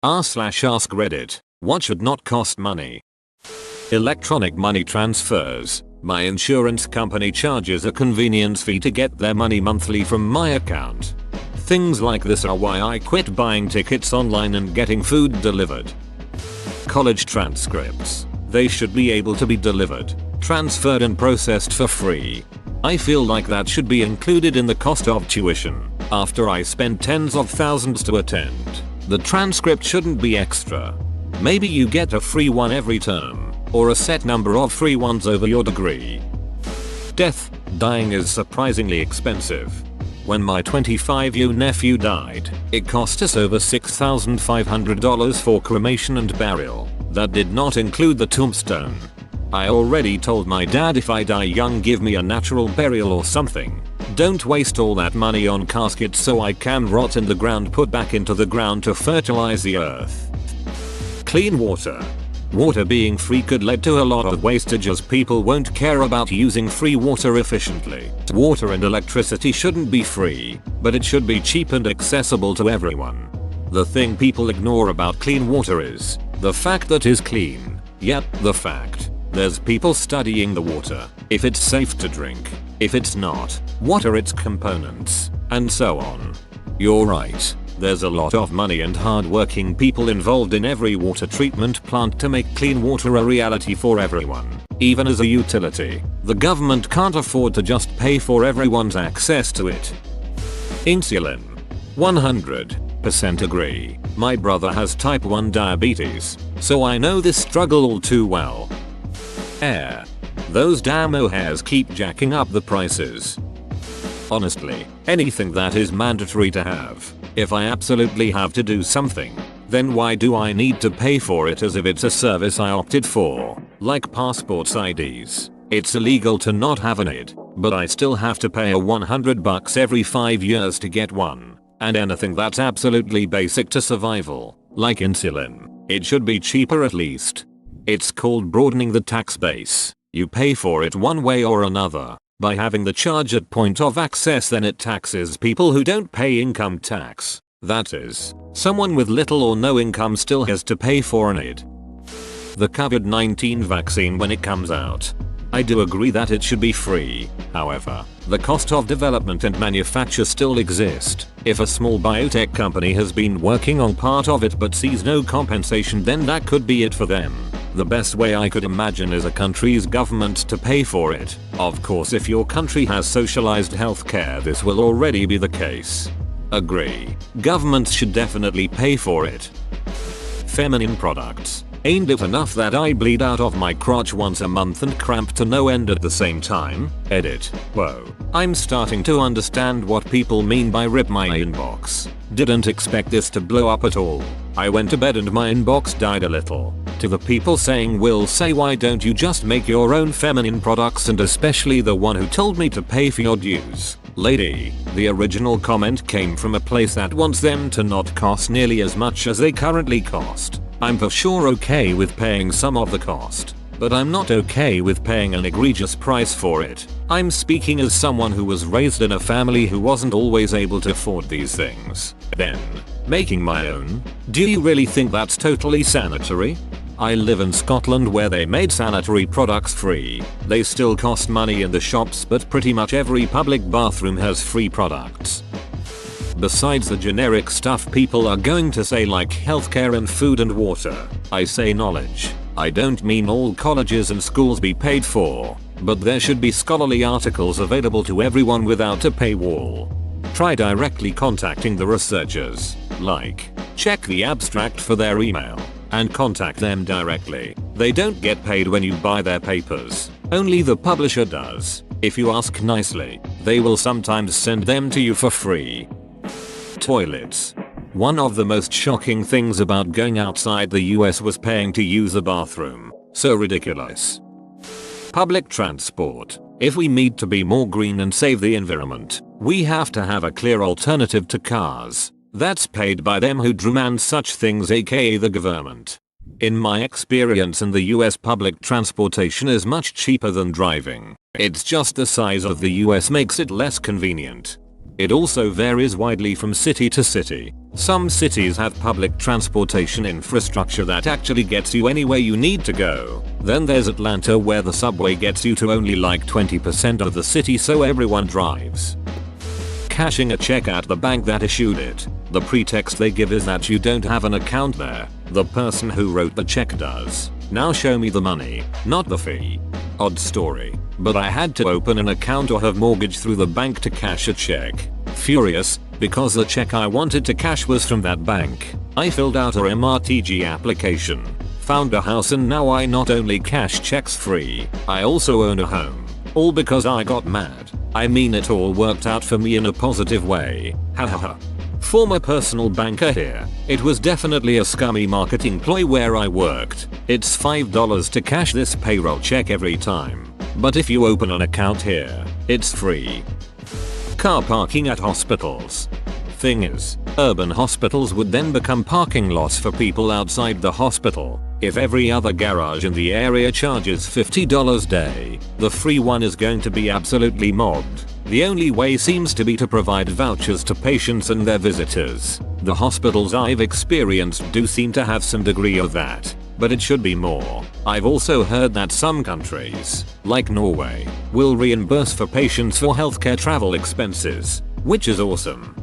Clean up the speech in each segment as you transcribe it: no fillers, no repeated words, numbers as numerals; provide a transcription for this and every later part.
r/ask Reddit. What should not cost money? Electronic money transfers. My insurance company charges a convenience fee to get their money monthly from my account. Things like this are why I quit buying tickets online and getting food delivered. College transcripts. They should be able to be delivered, transferred and processed for free. I feel like that should be included in the cost of tuition. After I spend tens of thousands to attend, the transcript shouldn't be extra. Maybe you get a free one every term, or a set number of free ones over your degree. Death. Dying is surprisingly expensive. When my 25-year-old nephew died, it cost us over $6,500 for cremation and burial. That did not include the tombstone. I already told my dad if I die young, give me a natural burial or something. Don't waste all that money on caskets so I can rot in the ground, put back into the ground to fertilize the earth. Clean water. Water being free could lead to a lot of wastage as people won't care about using free water efficiently. Water and electricity shouldn't be free, but it should be cheap and accessible to everyone. The thing people ignore about clean water is the fact that it's clean. Yep, the fact. There's people studying the water, if it's safe to drink, if it's not, what are its components, and so on. You're right. There's a lot of money and hard-working people involved in every water treatment plant to make clean water a reality for everyone. Even as a utility, the government can't afford to just pay for everyone's access to it. Insulin. 100% agree. My brother has type 1 diabetes, so I know this struggle all too well. Air. Those damn O'Hares keep jacking up the prices. Honestly, anything that is mandatory to have. If I absolutely have to do something, then why do I need to pay for it as if it's a service I opted for? Like passports IDs. It's illegal to not have an ID, but I still have to pay a $100 every 5 years to get one. And anything that's absolutely basic to survival, like insulin, it should be cheaper at least. It's called broadening the tax base. You pay for it one way or another. By having the charge at point of access, then it taxes people who don't pay income tax. That is, someone with little or no income still has to pay for an ID. The COVID-19 vaccine when it comes out. I do agree that it should be free. However, the cost of development and manufacture still exist. If a small biotech company has been working on part of it but sees no compensation, then that could be it for them. The best way I could imagine is a country's government to pay for it. Of course, if your country has socialized healthcare, this will already be the case. Agree. Governments should definitely pay for it. Feminine products. Ain't it enough that I bleed out of my crotch once a month and cramp to no end at the same time? Edit. Whoa. I'm starting to understand what people mean by rip my inbox. Didn't expect this to blow up at all. I went to bed and my inbox died a little. To the people saying will say why don't you just make your own feminine products, and especially the one who told me to pay for your dues. Lady, the original comment came from a place that wants them to not cost nearly as much as they currently cost. I'm for sure okay with paying some of the cost, but I'm not okay with paying an egregious price for it. I'm speaking as someone who was raised in a family who wasn't always able to afford these things. Then, making my own? Do you really think that's totally sanitary? I live in Scotland where they made sanitary products free. They still cost money in the shops, but pretty much every public bathroom has free products. Besides the generic stuff people are going to say like healthcare and food and water, I say knowledge. I don't mean all colleges and schools be paid for, but there should be scholarly articles available to everyone without a paywall. Try directly contacting the researchers, like, check the abstract for their email, and contact them directly. They don't get paid when you buy their papers, only the publisher does. If you ask nicely, they will sometimes send them to you for free. Toilets. One of the most shocking things about going outside the US was paying to use a bathroom. So ridiculous. Public transport. If we need to be more green and save the environment, we have to have a clear alternative to cars. That's paid by them who demand such things, aka the government. In my experience in the US, public transportation is much cheaper than driving. It's just the size of the US makes it less convenient. It also varies widely from city to city. Some cities have public transportation infrastructure that actually gets you anywhere you need to go. Then there's Atlanta, where the subway gets you to only like 20% of the city, so everyone drives. Cashing a check at the bank that issued it. The pretext they give is that you don't have an account there. The person who wrote the check does. Now show me the money, not the fee. Odd story, but I had to open an account or have mortgage through the bank to cash a check. Furious, because the check I wanted to cash was from that bank. I filled out a MRTG application, found a house, and now I not only cash checks free, I also own a home. All because I got mad. I mean, it all worked out for me in a positive way. Hahaha. Former personal banker here. It was definitely a scummy marketing ploy where I worked. It's $5 to cash this payroll check every time. But if you open an account here, it's free. Car parking at hospitals. Thing is, urban hospitals would then become parking lots for people outside the hospital. If every other garage in the area charges $50 a day, the free one is going to be absolutely mobbed. The only way seems to be to provide vouchers to patients and their visitors. The hospitals I've experienced do seem to have some degree of that, but it should be more. I've also heard that some countries, like Norway, will reimburse for patients for healthcare travel expenses, which is awesome.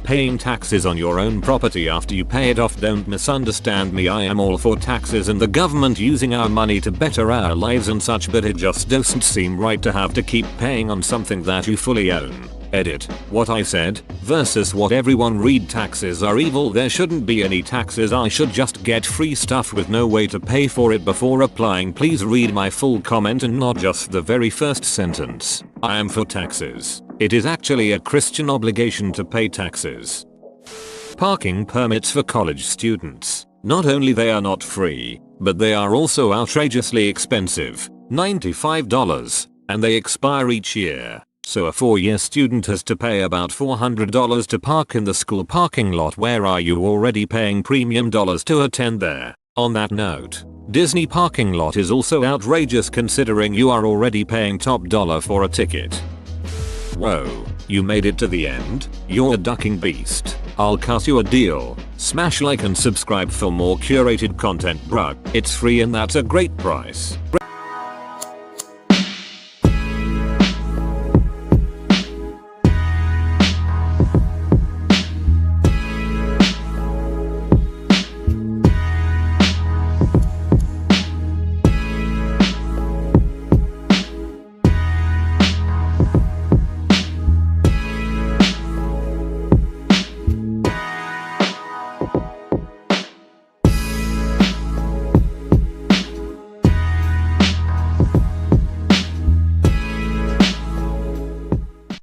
Paying taxes on your own property after you pay it off. Don't misunderstand me, I am all for taxes and the government using our money to better our lives and such, but it just doesn't seem right to have to keep paying on something that you fully own. Edit what I said versus what everyone read. Taxes are evil. There shouldn't be any taxes. I should just get free stuff with no way to pay for it before applying. Please read my full comment and not just the very first sentence. I am for taxes. It is actually a Christian obligation to pay taxes. Parking permits for college students. Not only they are not free, but they are also outrageously expensive. $95. And they expire each year. So a 4-year student has to pay about $400 to park in the school parking lot. Where are you already paying premium dollars to attend there? On that note, Disney parking lot is also outrageous considering you are already paying top dollar for a ticket. Whoa, you made it to the end? You're a ducking beast. I'll cut you a deal. Smash like and subscribe for more curated content, bruh. It's free and that's a great price.